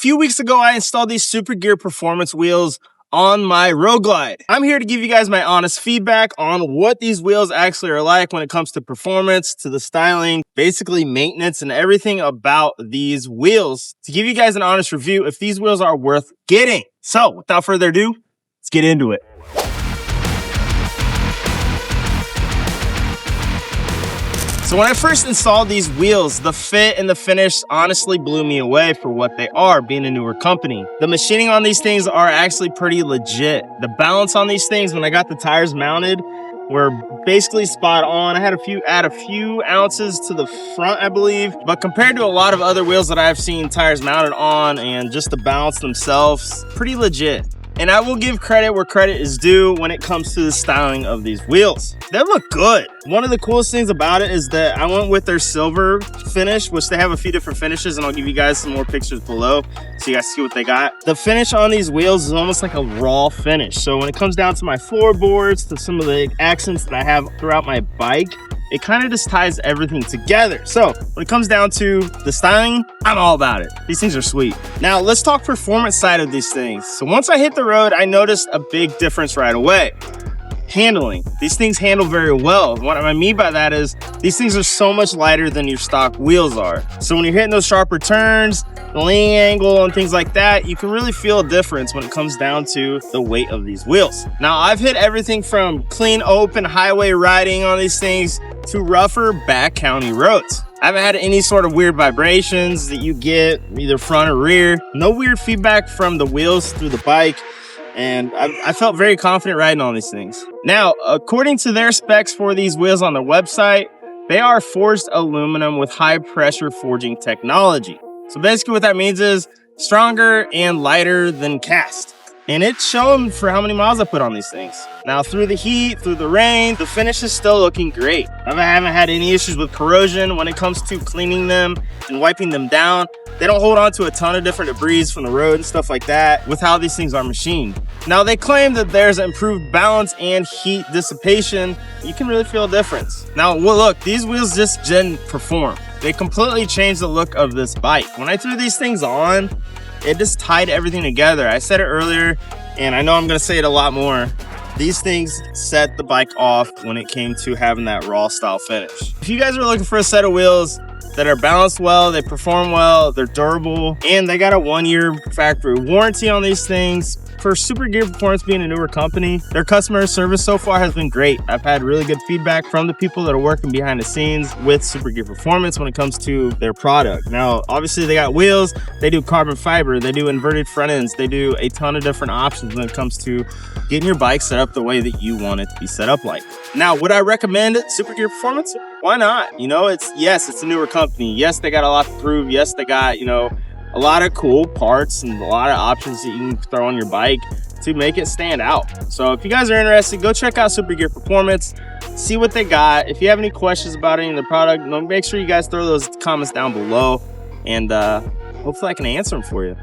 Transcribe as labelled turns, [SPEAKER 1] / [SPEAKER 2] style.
[SPEAKER 1] A few weeks ago, I installed these SuperGear Performance wheels on my Road Glide. I'm here to give you guys my honest feedback on what these wheels actually are like when it comes to performance, to the styling, basically maintenance, and everything about these wheels to give you guys an honest review if these wheels are worth getting. So without further ado, let's get into it. So when I first installed these wheels, the fit and the finish honestly blew me away for what they are, being a newer company. The machining on these things are actually pretty legit. The balance on these things, when I got the tires mounted, were basically spot on. I had to add a few ounces to the front, I believe. But compared to a lot of other wheels that I've seen tires mounted on and just the balance themselves, pretty legit. And I will give credit where credit is due when it comes to the styling of these wheels. They look good. One of the coolest things about it is that I went with their silver finish, which they have a few different finishes, and I'll give you guys some more pictures below so you guys see what they got. The finish on these wheels is almost like a raw finish. So when it comes down to my floorboards, to some of the accents that I have throughout my bike, it kind of just ties everything together. So when it comes down to the styling, I'm all about it. These things are sweet. Now let's talk performance side of these things. So once I hit the road, I noticed a big difference right away. Handling. These things handle very well. What I mean by that is these things are so much lighter than your stock wheels are. So when you're hitting those sharper turns, the leaning angle and things like that, you can really feel a difference when it comes down to the weight of these wheels. Now I've hit everything from clean open highway riding on these things to rougher back county roads. I haven't had any sort of weird vibrations that you get either front or rear. No weird feedback from the wheels through the bike. And I felt very confident riding on these things. Now, according to their specs for these wheels on their website, they are forged aluminum with high pressure forging technology. So basically what that means is stronger and lighter than cast. And it's shown for how many miles I put on these things. Now through the heat, through the rain, the finish is still looking great. I haven't had any issues with corrosion when it comes to cleaning them and wiping them down. They don't hold on to a ton of different debris from the road and stuff like that with how these things are machined. Now they claim that there's improved balance and heat dissipation. You can really feel a difference. Now well, look, these wheels just didn't perform. They completely changed the look of this bike. When I threw these things on, it just tied everything together. I said it earlier, and I know I'm gonna say it a lot more. These things set the bike off when it came to having that raw style finish. If you guys are looking for a set of wheels that are balanced well, they perform well, they're durable, and they got a 1-year factory warranty on these things. For SuperGear Performance being a newer company, their customer service so far has been great. I've had really good feedback from the people that are working behind the scenes with SuperGear Performance when it comes to their product. Now, obviously they got wheels, they do carbon fiber, they do inverted front ends, they do a ton of different options when it comes to getting your bike set up the way that you want it to be set up like. Now, would I recommend SuperGear Performance? Why not? You know, it's a newer company. Yes, they got a lot to prove. Yes, they got, a lot of cool parts and a lot of options that you can throw on your bike to make it stand out. So if you guys are interested, go check out SuperGear Performance, see what they got. If you have any questions about any of the product, make sure you guys throw those comments down below, and hopefully I can answer them for you.